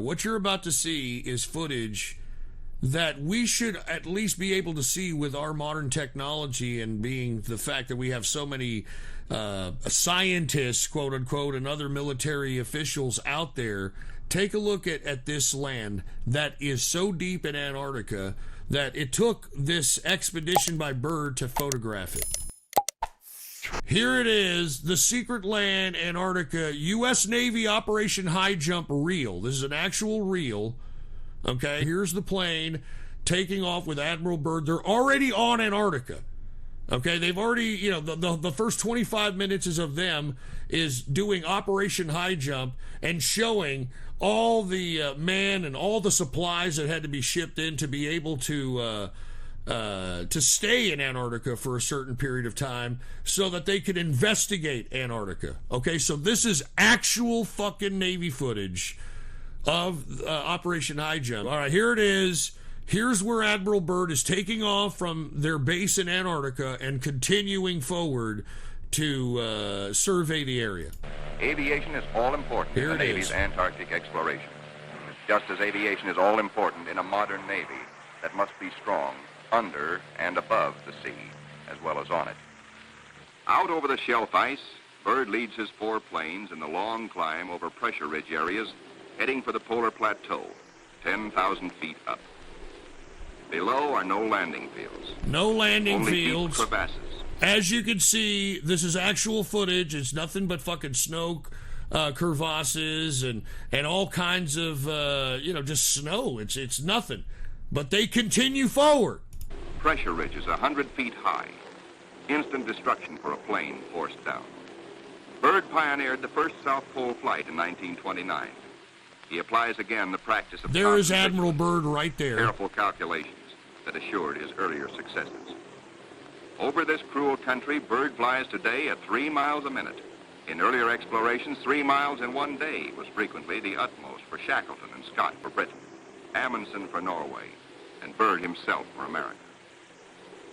What you're about to see is footage that we should at least be able to see with our modern technology, and being the fact that we have so many scientists, quote unquote, and other military officials out there. Take a look at this land that is so deep in Antarctica that it took this expedition by Byrd to photograph it. Here it is, the secret land, Antarctica, U.S. Navy Operation Highjump reel. This is an actual reel. Okay, here's the plane taking off with Admiral Byrd. They're already on Antarctica. Okay, they've already, you know, the first 25 minutes is of them is doing Operation Highjump and showing all the men and all the supplies that had to be shipped in to be able to stay in Antarctica for a certain period of time so that they could investigate Antarctica. Okay, so this is actual fucking Navy footage of Operation Highjump. All right, here it is. Here's where Admiral Byrd is taking off from their base in Antarctica and continuing forward to survey the area. Aviation is all important in the Navy's Antarctic exploration, just as aviation is all important in a modern Navy that must be strong under and above the sea, as well as on it. Out over the shelf ice, Byrd leads his 4 planes in the long climb over pressure ridge areas, heading for the polar plateau, 10,000 feet up. Below are no landing fields. No landing fields. Deep crevasses. As you can see, this is actual footage. It's nothing but fucking snow crevasses and all kinds of, just snow. It's nothing. But they continue forward. Pressure ridges 100 feet high. Instant destruction for a plane forced down. Byrd pioneered the first South Pole flight in 1929. He applies again the practice of... There is Admiral Byrd right there. Careful calculations that assured his earlier successes. Over this cruel country, Byrd flies today at 3 miles a minute. In earlier explorations, 3 miles in 1 day was frequently the utmost for Shackleton and Scott for Britain, Amundsen for Norway, and Byrd himself for America.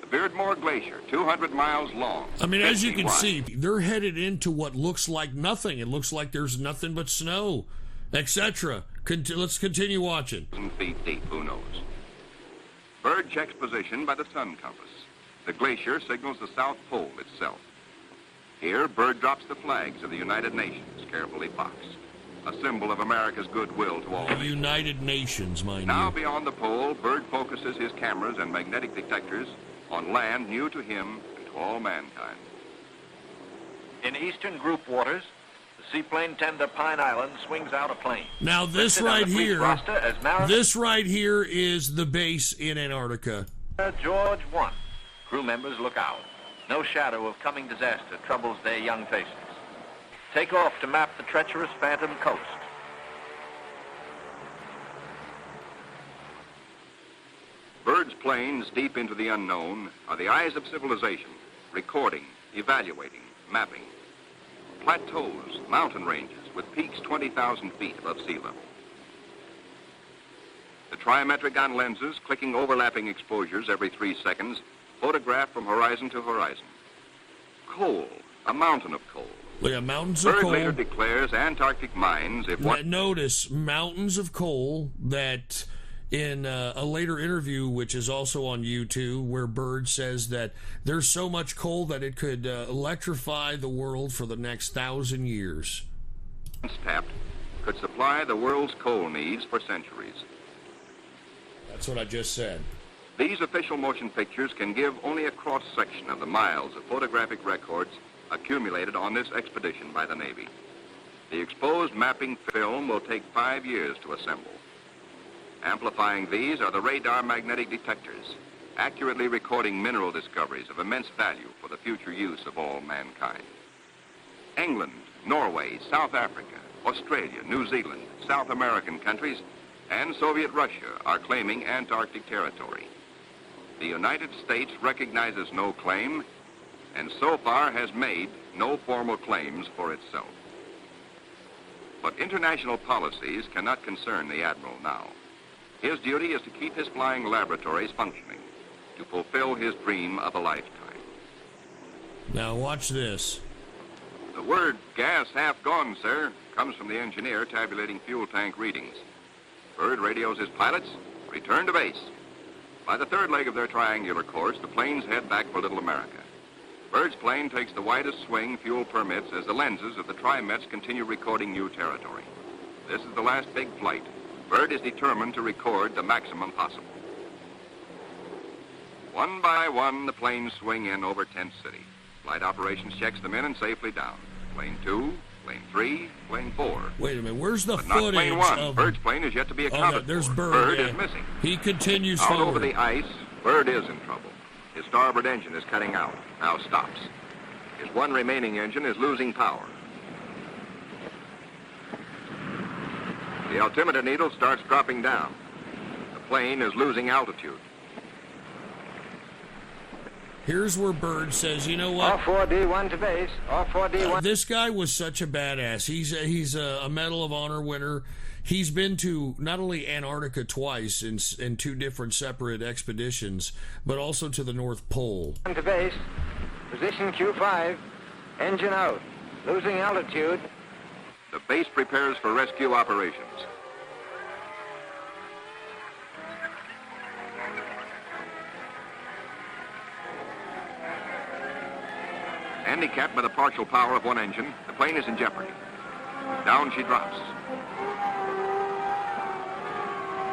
The Beardmore Glacier, 200 miles long. I mean, as you can see, they're headed into what looks like nothing. It looks like there's nothing but snow, etc. Let's continue watching. Feet deep, who knows? Byrd checks position by the sun compass. The glacier signals the South Pole itself. Here, Byrd drops the flags of the United Nations, carefully boxed, a symbol of America's goodwill to all nations. United Nations, mind you. Now beyond the pole, Byrd focuses his cameras and magnetic detectors on land new to him and to all mankind. In eastern group waters, the seaplane tender Pine Island swings out a plane. Now this right here is the base in Antarctica. George 1. Crew members look out. No shadow of coming disaster troubles their young faces. Take off to map the treacherous Phantom coast. Byrd's planes, deep into the unknown, are the eyes of civilization, recording, evaluating, mapping. Plateaus, mountain ranges, with peaks 20,000 feet above sea level. The trimetric lenses, clicking overlapping exposures every 3 seconds, photograph from horizon to horizon. Coal, a mountain of coal. Look at mountains of coal. Byrd later declares Antarctic mines, if what... Notice, mountains of coal that in a later interview, which is also on YouTube, where Byrd says that there's so much coal that it could electrify the world for the next 1,000 years. Tapped, could supply the world's coal needs for centuries. That's what I just said. These official motion pictures can give only a cross-section of the miles of photographic records accumulated on this expedition by the Navy. The exposed mapping film will take 5 years to assemble. Amplifying these are the radar magnetic detectors, accurately recording mineral discoveries of immense value for the future use of all mankind. England, Norway, South Africa, Australia, New Zealand, South American countries, and Soviet Russia are claiming Antarctic territory. The United States recognizes no claim, and so far has made no formal claims for itself. But international policies cannot concern the Admiral now. His duty is to keep his flying laboratories functioning, to fulfill his dream of a lifetime. Now watch this. The word "gas half gone, sir," comes from the engineer tabulating fuel tank readings. Byrd radios his pilots, return to base. By the third leg of their triangular course, the planes head back for Little America. Byrd's plane takes the widest swing fuel permits as the lenses of the Tri-Mets continue recording new territory. This is the last big flight. Byrd is determined to record the maximum possible. One by one, the planes swing in over Tent City. Flight operations checks them in and safely down. Plane 2, plane 3, plane 4. Wait a minute, where's the but footage not plane 1. of... Byrd's plane is yet to be accounted there's for. Byrd, is missing. He continues Out forward. over the ice, Byrd is in trouble. His starboard engine is cutting out, now stops. His one remaining engine is losing power. The altimeter needle starts dropping down. The plane is losing altitude. Here's where Byrd says, you know what? R4D1 to base. R4D1. This guy was such a badass. He's a Medal of Honor winner. He's been to not only Antarctica twice in two different separate expeditions, but also to the North Pole. To base. Position Q5. Engine out. Losing altitude. The base prepares for rescue operations. Handicapped by the partial power of one engine, the plane is in jeopardy. Down she drops.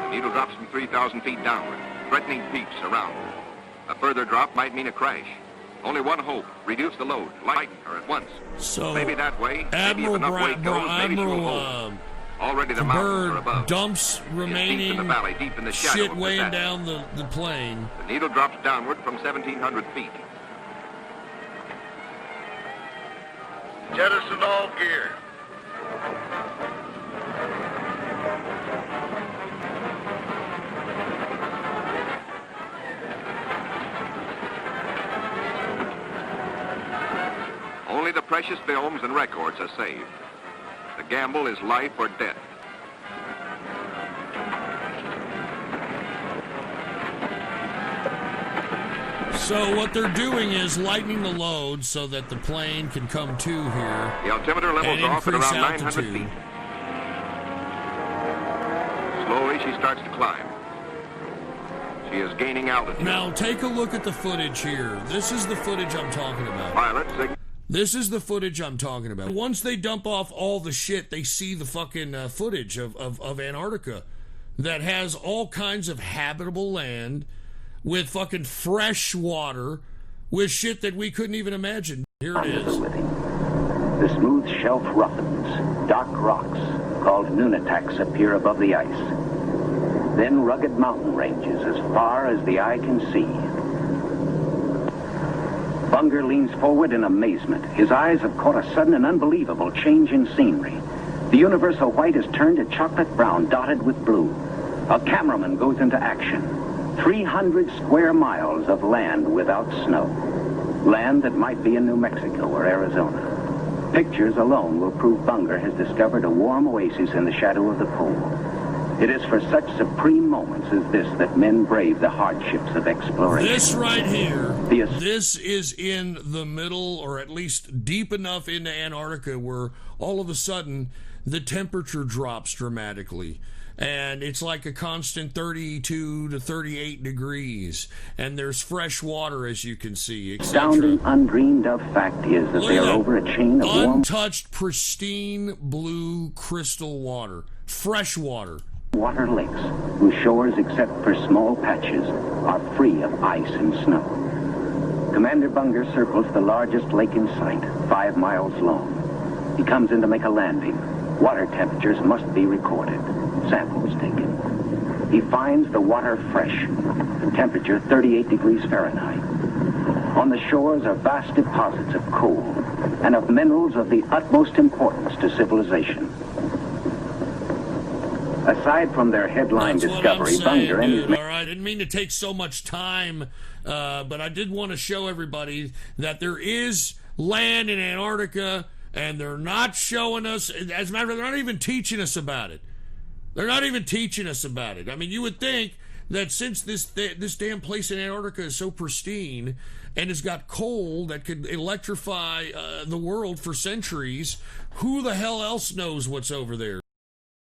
The needle drops from 3,000 feet downward, threatening peaks around her. A further drop might mean a crash. Only one hope: reduce the load, lighten her at once. So maybe that way, Admiral maybe if enough weight goes, maybe she will hold. Already the mountains are above. Byrd dumps remaining deep in the valley, deep in the shadow shit of the weighing disaster. down the plane. The needle drops downward from 1,700 feet. Jettison all gear. Only the precious films and records are saved. The gamble is life or death. So what they're doing is lightening the load so that the plane can come to here. The altimeter levels and off at increase around 900 altitude. feet. Slowly she starts to climb. She is gaining altitude. Now take a look at the footage here. This is the footage I'm talking about. Pilot This is the footage I'm talking about. Once they dump off all the shit, they see the fucking footage of Antarctica that has all kinds of habitable land with fucking fresh water with shit that we couldn't even imagine. Here it is. The smooth shelf roughens. Dark rocks, called nunataks, appear above the ice. Then rugged mountain ranges as far as the eye can see. Bunger leans forward in amazement. His eyes have caught a sudden and unbelievable change in scenery. The universal white has turned to chocolate brown, dotted with blue. A cameraman goes into action. 300 square miles of land without snow. Land that might be in New Mexico or Arizona. Pictures alone will prove Bunger has discovered a warm oasis in the shadow of the pole. It is for such supreme moments as this that men brave the hardships of exploration. This right here, this is in the middle, or at least deep enough into Antarctica where all of a sudden the temperature drops dramatically. And it's like a constant 32 to 38 degrees. And there's fresh water, as you can see, etc. Astounding, undreamed of fact is that they are over a chain of warm, untouched, pristine, blue crystal water. Fresh water. water lakes, whose shores, except for small patches, are free of ice and snow. Commander Bunger circles the largest lake in sight, 5 miles long. He comes in to make a landing. Water temperatures must be recorded. Samples taken. He finds the water fresh. The temperature 38 degrees Fahrenheit. On the shores are vast deposits of coal and of minerals of the utmost importance to civilization. Aside from their headline That's discovery, what I'm saying, Bunger and his dude. men... All right, I didn't mean to take so much time, but I did want to show everybody that there is land in Antarctica, and they're not showing us. As a matter of fact, they're not even teaching us about it. They're not even teaching us about it. I mean, you would think that since this damn place in Antarctica is so pristine and has got coal that could electrify the world for centuries, who the hell else knows what's over there?